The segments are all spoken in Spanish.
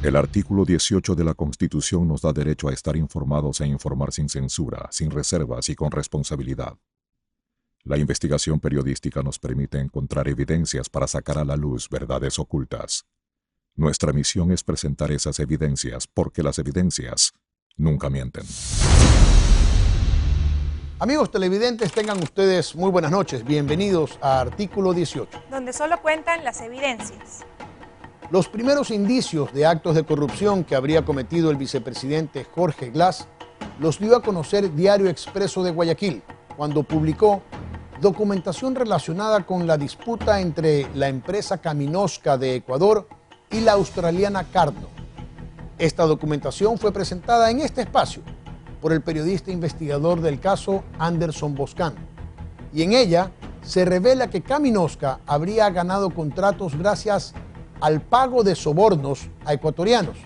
El artículo 18 de la Constitución nos da derecho a estar informados e informar sin censura, sin reservas y con responsabilidad. La investigación periodística nos permite encontrar evidencias para sacar a la luz verdades ocultas. Nuestra misión es presentar esas evidencias porque las evidencias nunca mienten. Amigos televidentes, tengan ustedes muy buenas noches. Bienvenidos a Artículo 18. Donde solo cuentan las evidencias. Los primeros indicios de actos de corrupción que habría cometido el vicepresidente Jorge Glass los dio a conocer Diario Expreso de Guayaquil, cuando publicó documentación relacionada con la disputa entre la empresa Caminosca de Ecuador y la australiana Cardno. Esta documentación fue presentada en este espacio por el periodista investigador del caso Anderson Boscan, y en ella se revela que Caminosca habría ganado contratos gracias al pago de sobornos a ecuatorianos,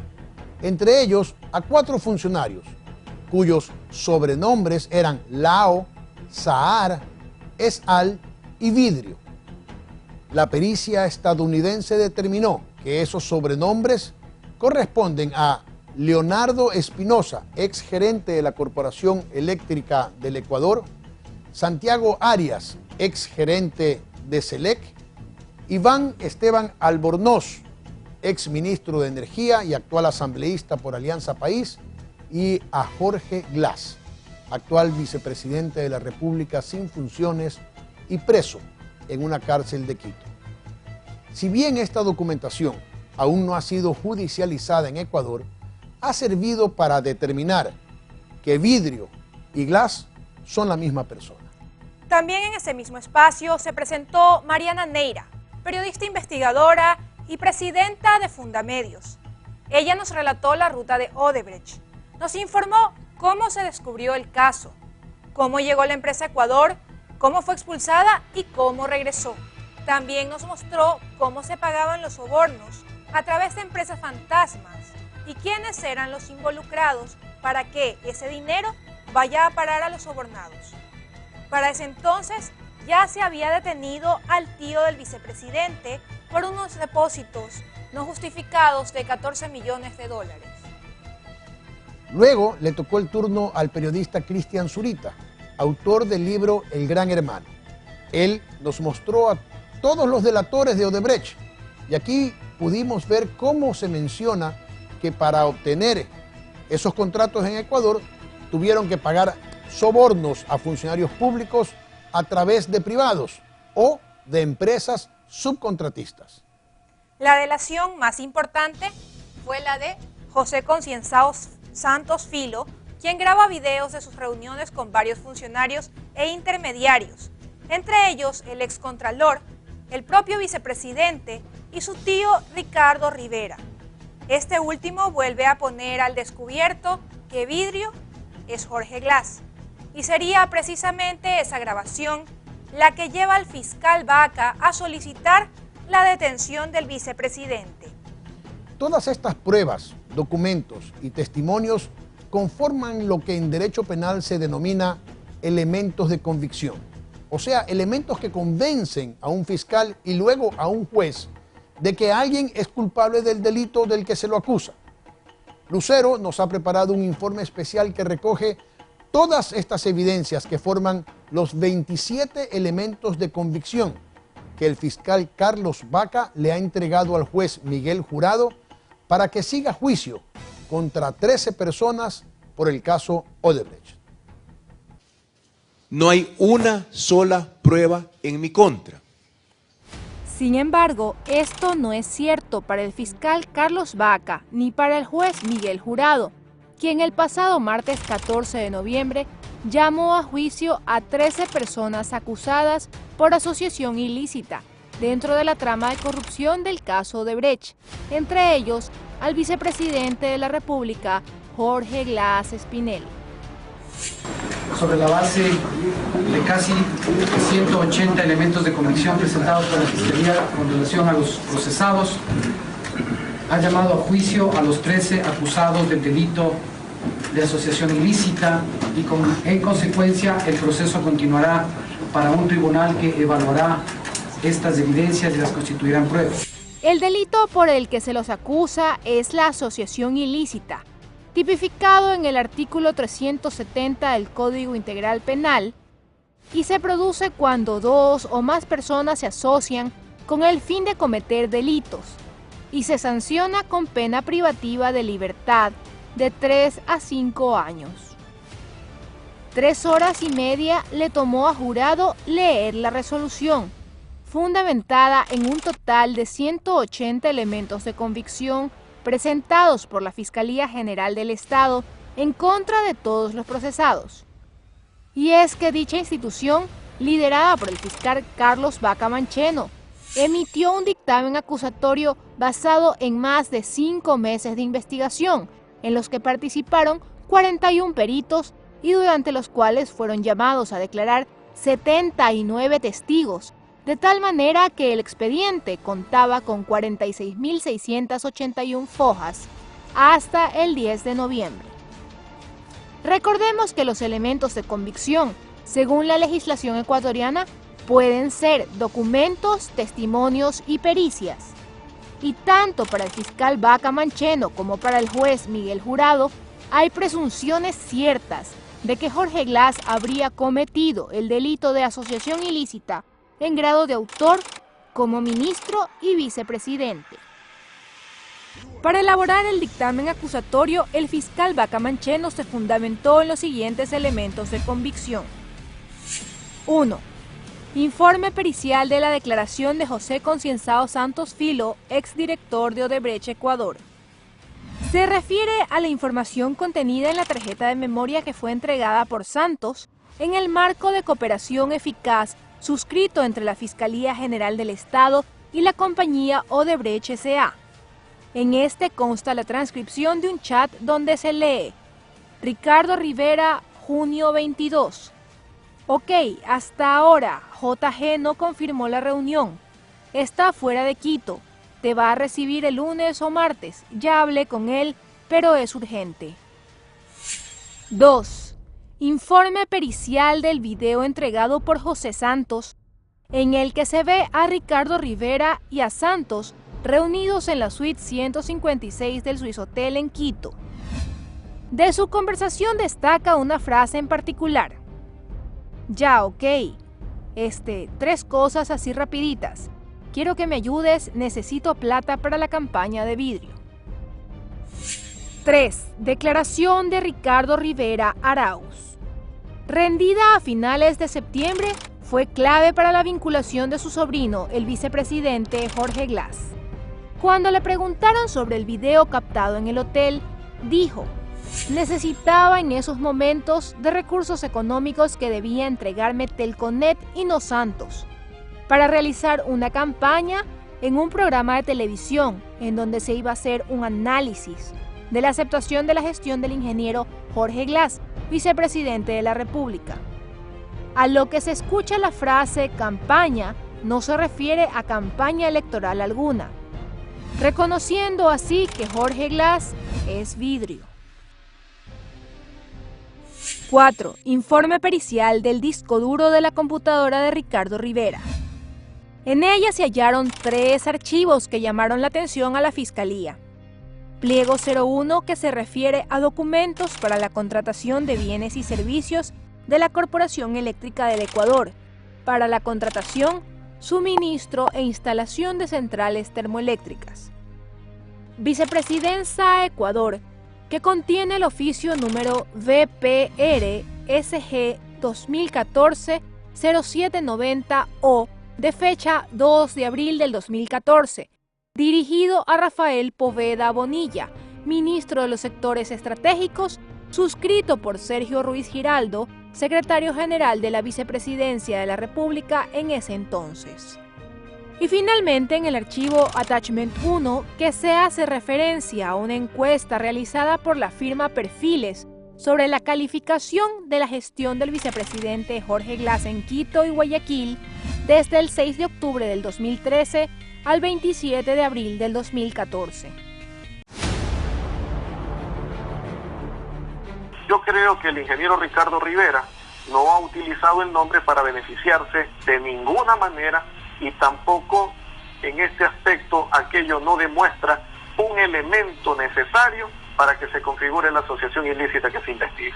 entre ellos a 4 funcionarios, cuyos sobrenombres eran Lao, Sahar, Esal y Vidrio. La pericia estadounidense determinó que esos sobrenombres corresponden a Leonardo Espinosa, ex gerente de la Corporación Eléctrica del Ecuador, Santiago Arias, ex gerente de SELEC, Iván Esteban Albornoz, ex ministro de Energía y actual asambleísta por Alianza País, y a Jorge Glass, actual vicepresidente de la República sin funciones y preso en una cárcel de Quito. Si bien esta documentación aún no ha sido judicializada en Ecuador, ha servido para determinar que Vidrio y Glass son la misma persona. También en ese mismo espacio se presentó Mariana Neira, periodista investigadora y presidenta de Fundamedios. Ella nos relató la ruta de Odebrecht, nos informó cómo se descubrió el caso, cómo llegó la empresa a Ecuador, cómo fue expulsada y cómo regresó. También nos mostró cómo se pagaban los sobornos a través de empresas fantasmas y quiénes eran los involucrados para que ese dinero vaya a parar a los sobornados. Para ese entonces ya se había detenido al tío del vicepresidente por unos depósitos no justificados de $14 millones. Luego le tocó el turno al periodista Cristian Zurita, autor del libro El Gran Hermano. Él nos mostró a todos los delatores de Odebrecht, y aquí pudimos ver cómo se menciona que para obtener esos contratos en Ecuador tuvieron que pagar sobornos a funcionarios públicos a través de privados o de empresas subcontratistas. La delación más importante fue la de José Concienzao Santos Filo, quien graba videos de sus reuniones con varios funcionarios e intermediarios, entre ellos el excontralor, el propio vicepresidente y su tío Ricardo Rivera. Este último vuelve a poner al descubierto que Vidrio es Jorge Glass, y sería precisamente esa grabación la que lleva al fiscal Vaca a solicitar la detención del vicepresidente. Todas estas pruebas, documentos y testimonios conforman lo que en derecho penal se denomina elementos de convicción, o sea, elementos que convencen a un fiscal y luego a un juez de que alguien es culpable del delito del que se lo acusa. Lucero nos ha preparado un informe especial que recoge todas estas evidencias que forman los 27 elementos de convicción que el fiscal Carlos Vaca le ha entregado al juez Miguel Jurado para que siga juicio contra 13 personas por el caso Odebrecht. No hay una sola prueba en mi contra. Sin embargo, esto no es cierto para el fiscal Carlos Vaca ni para el juez Miguel Jurado, quien el pasado martes 14 de noviembre llamó a juicio a 13 personas acusadas por asociación ilícita dentro de la trama de corrupción del caso Odebrecht, entre ellos al vicepresidente de la República, Jorge Glass Espinel. Sobre la base de casi 180 elementos de convicción presentados por la Fiscalía con relación a los procesados, ha llamado a juicio a los 13 acusados del delito de asociación ilícita y en consecuencia el proceso continuará para un tribunal que evaluará estas evidencias y las constituirán pruebas. El delito por el que se los acusa es la asociación ilícita, tipificado en el artículo 370 del Código Integral Penal, y se produce cuando dos o más personas se asocian con el fin de cometer delitos, y se sanciona con pena privativa de libertad de 3 a 5 años. 3 horas y media le tomó a Jurado leer la resolución, fundamentada en un total de 180 elementos de convicción presentados por la Fiscalía General del Estado en contra de todos los procesados. Y es que dicha institución, liderada por el fiscal Carlos Vaca Mancheno, emitió un dictamen acusatorio basado en más de 5 meses de investigación, en los que participaron 41 peritos y durante los cuales fueron llamados a declarar 79 testigos, de tal manera que el expediente contaba con 46.681 fojas hasta el 10 de noviembre. Recordemos que los elementos de convicción, según la legislación ecuatoriana, pueden ser documentos, testimonios y pericias. Y tanto para el fiscal Vaca Mancheno como para el juez Miguel Jurado, hay presunciones ciertas de que Jorge Glass habría cometido el delito de asociación ilícita en grado de autor como ministro y vicepresidente. Para elaborar el dictamen acusatorio, el fiscal Vaca Mancheno se fundamentó en los siguientes elementos de convicción. 1. Informe pericial de la declaración de José Concienzado Santos Filo, exdirector de Odebrecht Ecuador. Se refiere a la información contenida en la tarjeta de memoria que fue entregada por Santos en el marco de cooperación eficaz suscrito entre la Fiscalía General del Estado y la compañía Odebrecht S.A. En este consta la transcripción de un chat donde se lee: Ricardo Rivera, junio 22. Ok, hasta ahora, JG no confirmó la reunión. Está fuera de Quito. Te va a recibir el lunes o martes. Ya hablé con él, pero es urgente. 2. Informe pericial del video entregado por José Santos, en el que se ve a Ricardo Rivera y a Santos reunidos en la suite 156 del Swiss Hotel en Quito. De su conversación destaca una frase en particular. Ya, ok. 3 cosas así rapiditas. Quiero que me ayudes, necesito plata para la campaña de vidrio. 3. Declaración de Ricardo Rivera Arauz. Rendida a finales de septiembre, fue clave para la vinculación de su sobrino, el vicepresidente Jorge Glass. Cuando le preguntaron sobre el video captado en el hotel, dijo: necesitaba en esos momentos de recursos económicos que debía entregarme Telconet y no Santos, para realizar una campaña en un programa de televisión en donde se iba a hacer un análisis de la aceptación de la gestión del ingeniero Jorge Glass, vicepresidente de la República. A lo que se escucha la frase campaña no se refiere a campaña electoral alguna, reconociendo así que Jorge Glass es vidrio. 4. Informe pericial del disco duro de la computadora de Ricardo Rivera. En ella se hallaron 3 archivos que llamaron la atención a la Fiscalía. Pliego 01, que se refiere a documentos para la contratación de bienes y servicios de la Corporación Eléctrica del Ecuador, para la contratación, suministro e instalación de centrales termoeléctricas. Vicepresidencia Ecuador, que contiene el oficio número VPR-SG 2014-0790-O de fecha 2 de abril del 2014, dirigido a Rafael Poveda Bonilla, ministro de los sectores estratégicos, suscrito por Sergio Ruiz Giraldo, secretario general de la Vicepresidencia de la República en ese entonces. Y finalmente en el archivo Attachment 1, que se hace referencia a una encuesta realizada por la firma Perfiles sobre la calificación de la gestión del vicepresidente Jorge Glass en Quito y Guayaquil desde el 6 de octubre del 2013 al 27 de abril del 2014. Yo creo que el ingeniero Ricardo Rivera no ha utilizado el nombre para beneficiarse de ninguna manera y tampoco en este aspecto aquel ello no demuestra un elemento necesario para que se configure la asociación ilícita que se investiga.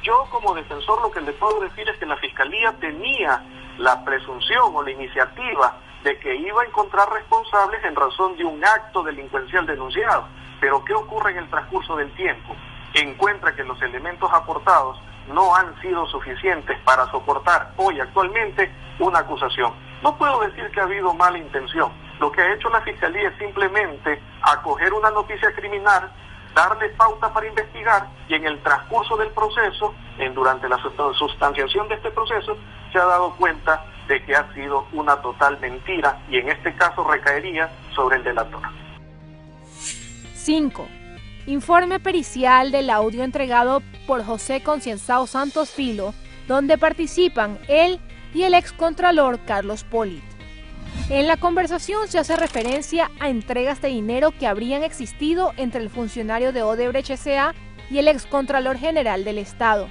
Yo como defensor lo que le puedo decir es que la Fiscalía tenía la presunción o la iniciativa de que iba a encontrar responsables en razón de un acto delincuencial denunciado. Pero ¿qué ocurre en el transcurso del tiempo? Encuentra que los elementos aportados no han sido suficientes para soportar hoy actualmente una acusación. No puedo decir que ha habido mala intención. Lo que ha hecho la Fiscalía es simplemente acoger una noticia criminal, darle pauta para investigar y en el transcurso del proceso, durante la sustanciación de este proceso, se ha dado cuenta de que ha sido una total mentira y en este caso recaería sobre el delator. 5. Informe pericial del audio entregado por José Concienzao Santos Filo, donde participan él y el excontralor Carlos Polit. En la conversación se hace referencia a entregas de dinero que habrían existido entre el funcionario de Odebrecht S.A. y el excontralor general del Estado.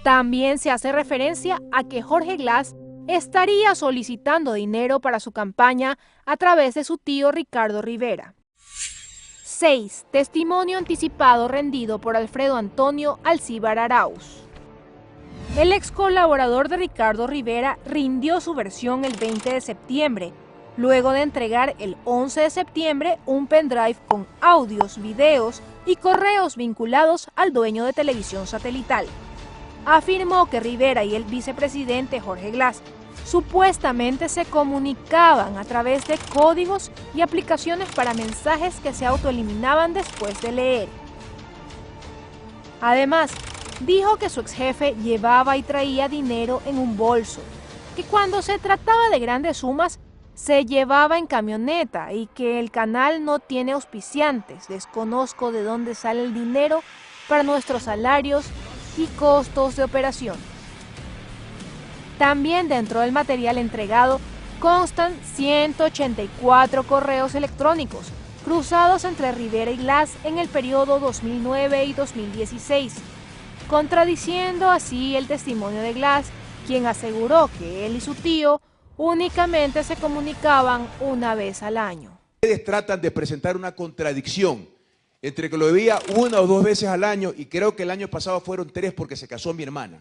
También se hace referencia a que Jorge Glass estaría solicitando dinero para su campaña a través de su tío Ricardo Rivera. 6. Testimonio anticipado rendido por Alfredo Antonio Alcíbar Arauz. El ex colaborador de Ricardo Rivera rindió su versión el 20 de septiembre, luego de entregar el 11 de septiembre un pendrive con audios, videos y correos vinculados al dueño de Televisión Satelital. Afirmó que Rivera y el vicepresidente Jorge Glass supuestamente se comunicaban a través de códigos y aplicaciones para mensajes que se autoeliminaban después de leer. Además, dijo que su exjefe llevaba y traía dinero en un bolso, que cuando se trataba de grandes sumas se llevaba en camioneta y que el canal no tiene auspiciantes. Desconozco de dónde sale el dinero para nuestros salarios y costos de operación. También dentro del material entregado constan 184 correos electrónicos cruzados entre Rivera y Glass en el periodo 2009 y 2016, contradiciendo así el testimonio de Glass, quien aseguró que él y su tío únicamente se comunicaban una vez al año. Ustedes tratan de presentar una contradicción entre que lo veía 1 o 2 veces al año, y creo que el año pasado fueron 3 porque se casó mi hermana,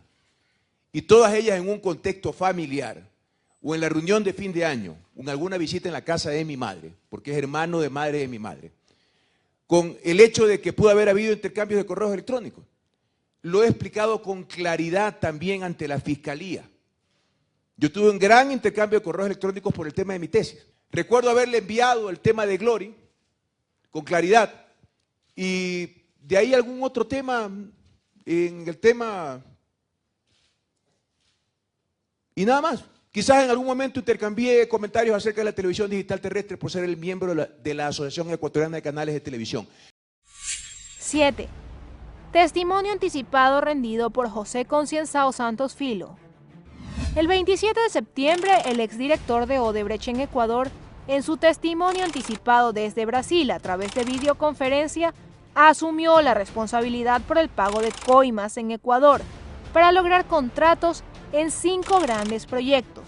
y todas ellas en un contexto familiar, o en la reunión de fin de año, o en alguna visita en la casa de mi madre, porque es hermano de madre de mi madre, con el hecho de que pudo haber habido intercambios de correos electrónicos. Lo he explicado con claridad también ante la Fiscalía. Yo tuve un gran intercambio de correos electrónicos por el tema de mi tesis. Recuerdo haberle enviado el tema de Glory con claridad, y de ahí algún otro tema en el tema y nada más. Quizás en algún momento intercambié comentarios acerca de la televisión digital terrestre por ser el miembro de la Asociación Ecuatoriana de Canales de Televisión. 7. Testimonio anticipado rendido por José Concienzao Santos Filo. El 27 de septiembre, el exdirector de Odebrecht en Ecuador, en su testimonio anticipado desde Brasil a través de videoconferencia, asumió la responsabilidad por el pago de coimas en Ecuador para lograr contratos en 5 grandes proyectos.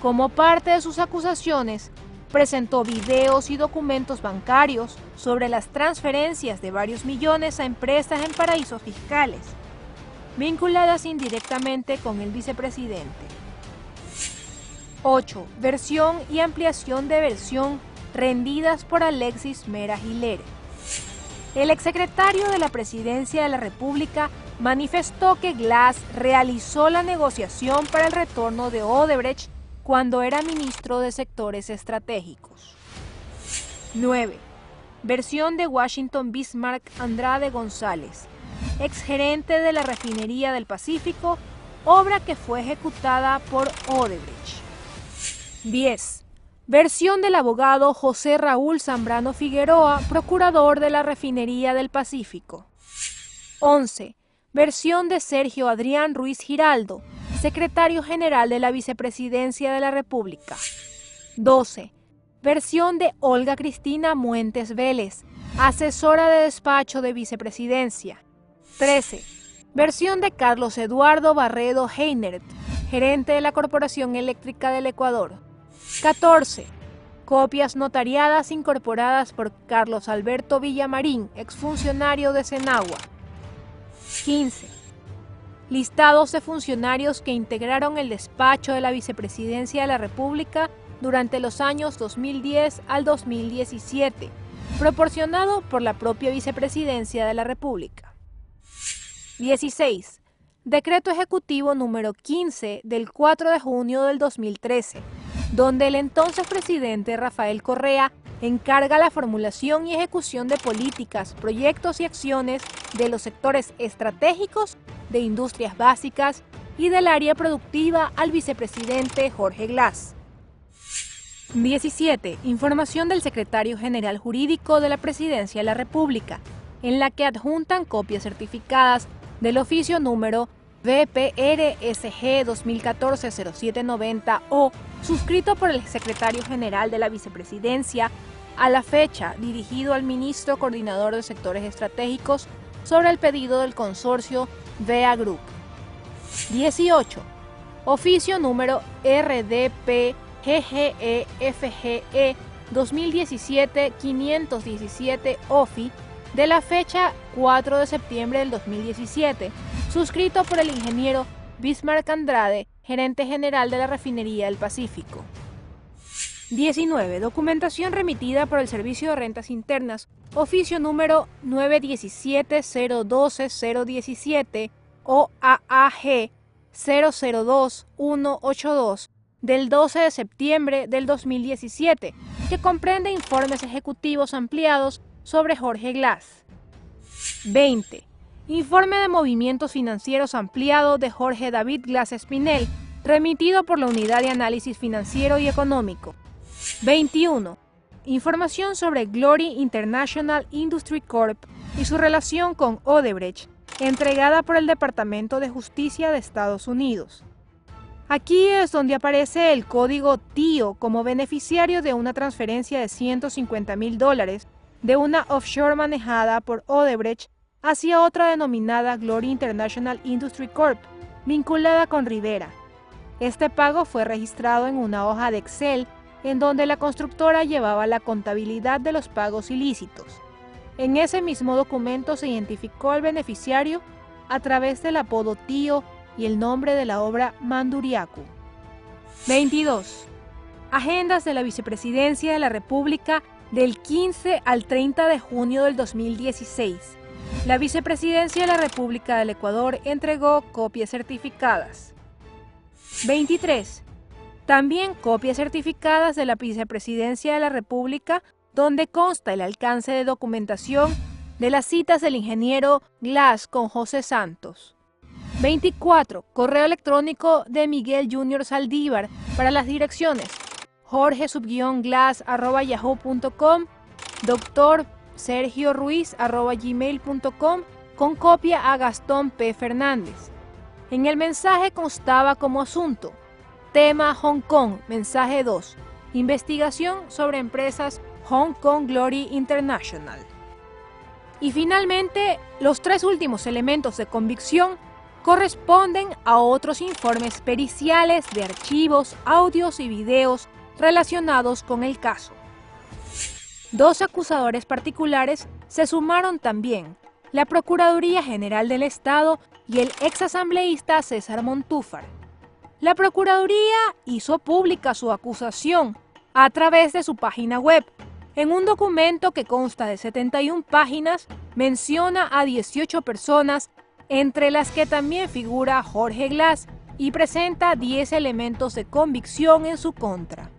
Como parte de sus acusaciones, presentó videos y documentos bancarios sobre las transferencias de varios millones a empresas en paraísos fiscales, vinculadas indirectamente con el vicepresidente. 8. Versión y ampliación de versión rendidas por Alexis Mera Giler. El exsecretario de la Presidencia de la República manifestó que Glass realizó la negociación para el retorno de Odebrecht cuando era ministro de Sectores Estratégicos. 9. Versión de Washington Bismarck Andrade González, exgerente de la Refinería del Pacífico, obra que fue ejecutada por Odebrecht. 10. Versión del abogado José Raúl Zambrano Figueroa, procurador de la Refinería del Pacífico. 11. Versión de Sergio Adrián Ruiz Giraldo, secretario general de la Vicepresidencia de la República. 12. Versión de Olga Cristina Muentes Vélez, asesora de despacho de Vicepresidencia. 13. Versión de Carlos Eduardo Barredo Heinert, gerente de la Corporación Eléctrica del Ecuador. 14. Copias notariadas incorporadas por Carlos Alberto Villamarín, exfuncionario de Senagua. 15. Listados de funcionarios que integraron el despacho de la Vicepresidencia de la República durante los años 2010 al 2017, proporcionado por la propia Vicepresidencia de la República. 16. Decreto Ejecutivo número 15 del 4 de junio del 2013, donde el entonces presidente Rafael Correa encarga la formulación y ejecución de políticas, proyectos y acciones de los sectores estratégicos, de industrias básicas y del área productiva al vicepresidente Jorge Glass. 17. Información del secretario general jurídico de la Presidencia de la República, en la que adjuntan copias certificadas del oficio número VPRSG 2014-0790-O, suscrito por el secretario general de la Vicepresidencia, a la fecha dirigido al ministro coordinador de sectores estratégicos sobre el pedido del consorcio VEA Group. 18. Oficio número RDP-GGE-FGE 2017-517-OFI de la fecha 4 de septiembre del 2017, suscrito por el ingeniero Bismarck Andrade, gerente general de la Refinería del Pacífico. 19. Documentación remitida por el Servicio de Rentas Internas, oficio número 917-012-017 OAAG 002182 del 12 de septiembre del 2017, que comprende informes ejecutivos ampliados sobre Jorge Glass. 20. Informe de movimientos financieros ampliado de Jorge David Glass Espinel, remitido por la Unidad de Análisis Financiero y Económico. 21. Información sobre Glory International Industry Corp. Y su relación con Odebrecht, entregada por el Departamento de Justicia de Estados Unidos. Aquí es donde aparece el código TIO como beneficiario de una transferencia de $150,000 de una offshore manejada por Odebrecht hacia otra denominada Glory International Industry Corp., vinculada con Rivera. Este pago fue registrado en una hoja de Excel en donde la constructora llevaba la contabilidad de los pagos ilícitos. En ese mismo documento se identificó al beneficiario a través del apodo Tío y el nombre de la obra Manduriacu. 22. Agendas de la Vicepresidencia de la República del 15 al 30 de junio del 2016. La Vicepresidencia de la República del Ecuador entregó copias certificadas. 23. También copias certificadas de la Vicepresidencia de la República, donde consta el alcance de documentación de las citas del ingeniero Glass con José Santos. 24. Correo electrónico de Miguel Junior Saldívar para las direcciones jorge_glass@yahoo.com, Dr. Sergio Ruiz@gmail.com, con copia a Gastón P. Fernández. En el mensaje constaba como asunto: tema Hong Kong, mensaje 2, investigación sobre empresas Hong Kong Glory International. Y finalmente, los tres últimos elementos de convicción corresponden a otros informes periciales de archivos, audios y videos relacionados con el caso. Dos acusadores particulares se sumaron también: la Procuraduría General del Estado y el exasambleísta César Montúfar. La Procuraduría hizo pública su acusación a través de su página web. En un documento que consta de 71 páginas, menciona a 18 personas, entre las que también figura Jorge Glass, y presenta 10 elementos de convicción en su contra.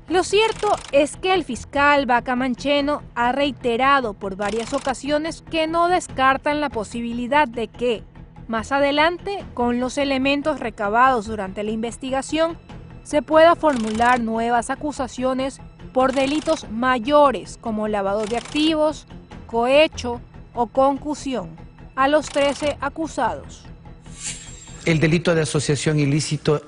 Lo cierto es que el fiscal Vaca Mancheno ha reiterado por varias ocasiones que no descartan la posibilidad de que, más adelante, con los elementos recabados durante la investigación, se pueda formular nuevas acusaciones por delitos mayores como lavado de activos, cohecho o concusión a los 13 acusados. El delito de asociación ilícita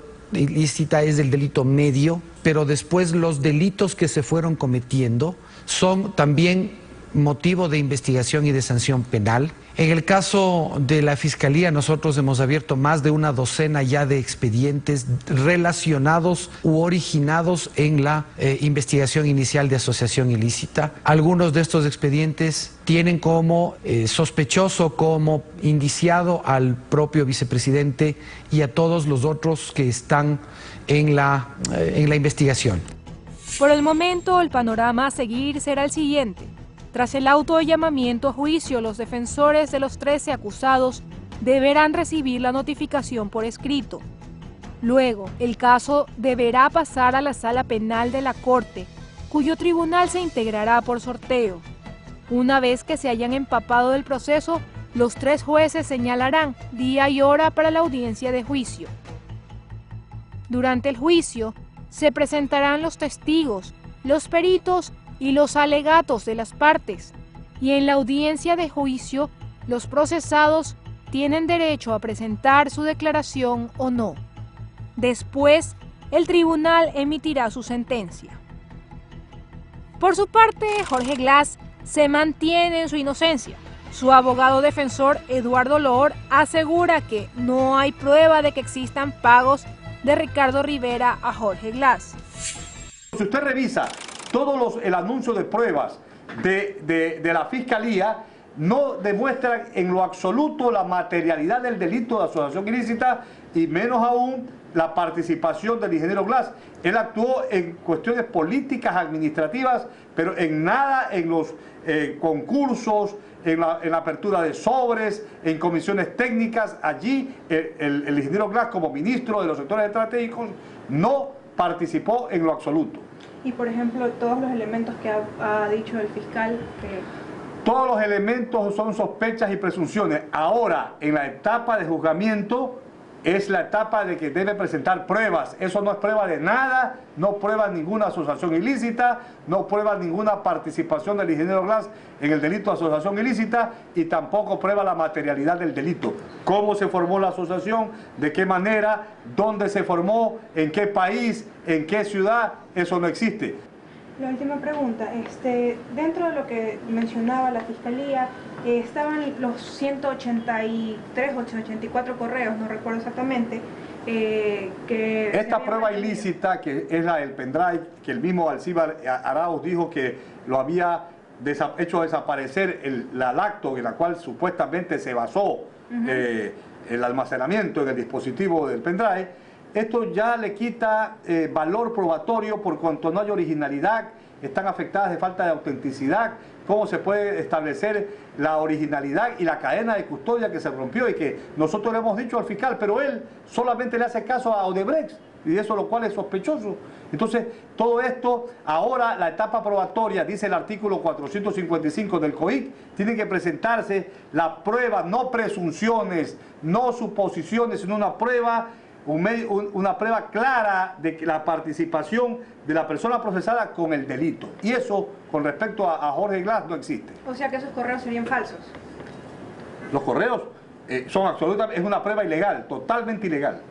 es el delito medio, pero después los delitos que se fueron cometiendo son también motivo de investigación y de sanción penal. En el caso de la Fiscalía, nosotros hemos abierto más de una docena ya de expedientes relacionados u originados en la investigación inicial de asociación ilícita. Algunos de estos expedientes tienen como sospechoso, como indiciado al propio vicepresidente y a todos los otros que están en la investigación. Por el momento, el panorama a seguir será el siguiente. Tras el auto de llamamiento a juicio, los defensores de los 13 acusados deberán recibir la notificación por escrito. Luego, el caso deberá pasar a la sala penal de la Corte, cuyo tribunal se integrará por sorteo. Una vez que se hayan empapado del proceso, los 3 jueces señalarán día y hora para la audiencia de juicio. Durante el juicio, se presentarán los testigos, los peritos y los alegatos de las partes, y en la audiencia de juicio, los procesados tienen derecho a presentar su declaración o no. Después, el tribunal emitirá su sentencia. Por su parte, Jorge Glass se mantiene en su inocencia. Su abogado defensor, Eduardo Loor, asegura que no hay prueba de que existan pagos de Ricardo Rivera a Jorge Glass. Si usted revisa todos el anuncio de pruebas de la Fiscalía, no demuestran en lo absoluto la materialidad del delito de asociación ilícita y menos aún la participación del ingeniero Glass. Él actuó en cuestiones políticas, administrativas, pero en nada en los concursos, en la apertura de sobres, en comisiones técnicas. Allí el ingeniero Glass, como ministro de los sectores estratégicos, no participó en lo absoluto. Y por ejemplo, todos los elementos que ha dicho el fiscal... Todos los elementos son sospechas y presunciones. Ahora, en la etapa de juzgamiento, es la etapa de que debe presentar pruebas. Eso no es prueba de nada, no prueba ninguna asociación ilícita, no prueba ninguna participación del ingeniero Glass en el delito de asociación ilícita y tampoco prueba la materialidad del delito. ¿Cómo se formó la asociación? ¿De qué manera? ¿Dónde se formó? ¿En qué país? ¿En qué ciudad? Eso no existe. La última pregunta, dentro de lo que mencionaba la Fiscalía, estaban los 183 o 184 correos, no recuerdo exactamente, que... Esta prueba ilícita, que es la del pendrive, que el mismo Alcibar Arauz dijo que lo había hecho desaparecer el acto en la cual supuestamente se basó el almacenamiento en el dispositivo del pendrive. Esto ya le quita valor probatorio por cuanto no hay originalidad, están afectadas de falta de autenticidad. ¿Cómo se puede establecer la originalidad y la cadena de custodia que se rompió y que nosotros le hemos dicho al fiscal, pero él solamente le hace caso a Odebrecht, y eso lo cual es sospechoso? Entonces, todo esto, ahora la etapa probatoria, dice el artículo 455 del COIC, tiene que presentarse la prueba, no presunciones, no suposiciones, sino una prueba clara de la participación de la persona procesada con el delito. Y eso, con respecto a Jorge Glass, no existe. O sea que esos correos serían falsos. Los correos son absolutamente, es una prueba ilegal, totalmente ilegal.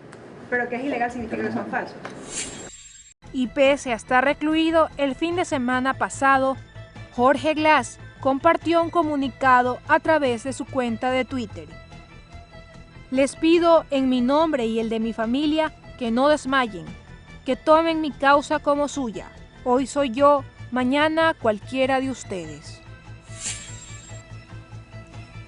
Pero que es ilegal significa que son falsos. Y pese a estar recluido, el fin de semana pasado, Jorge Glass compartió un comunicado a través de su cuenta de Twitter. Les pido en mi nombre y el de mi familia que no desmayen, que tomen mi causa como suya. Hoy soy yo, mañana cualquiera de ustedes.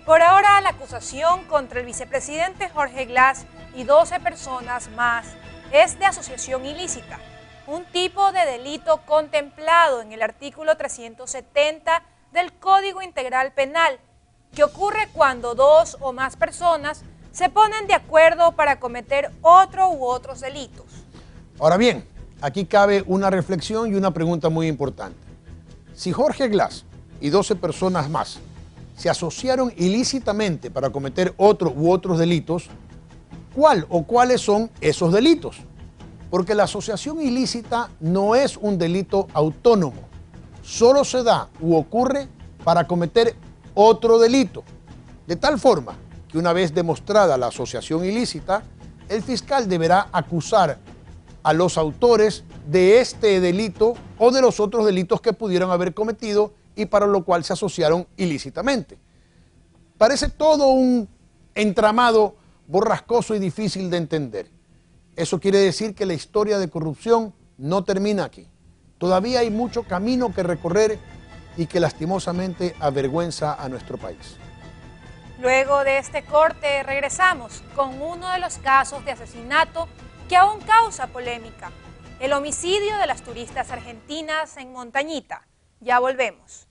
Por ahora, la acusación contra el vicepresidente Jorge Glass y 12 personas más es de asociación ilícita, un tipo de delito contemplado en el artículo 370 del Código Integral Penal, que ocurre cuando 2 o más personas se ponen de acuerdo para cometer otro u otros delitos. Ahora bien, aquí cabe una reflexión y una pregunta muy importante. Si Jorge Glass y 12 personas más se asociaron ilícitamente para cometer otro u otros delitos, ¿cuál o cuáles son esos delitos? Porque la asociación ilícita no es un delito autónomo, solo se da u ocurre para cometer otro delito, de tal forma que una vez demostrada la asociación ilícita, el fiscal deberá acusar a los autores de este delito o de los otros delitos que pudieran haber cometido y para lo cual se asociaron ilícitamente. Parece todo un entramado borrascoso y difícil de entender. Eso quiere decir que la historia de corrupción no termina aquí. Todavía hay mucho camino que recorrer y que lastimosamente avergüenza a nuestro país. Luego de este corte regresamos con uno de los casos de asesinato que aún causa polémica, el homicidio de las turistas argentinas en Montañita. Ya volvemos.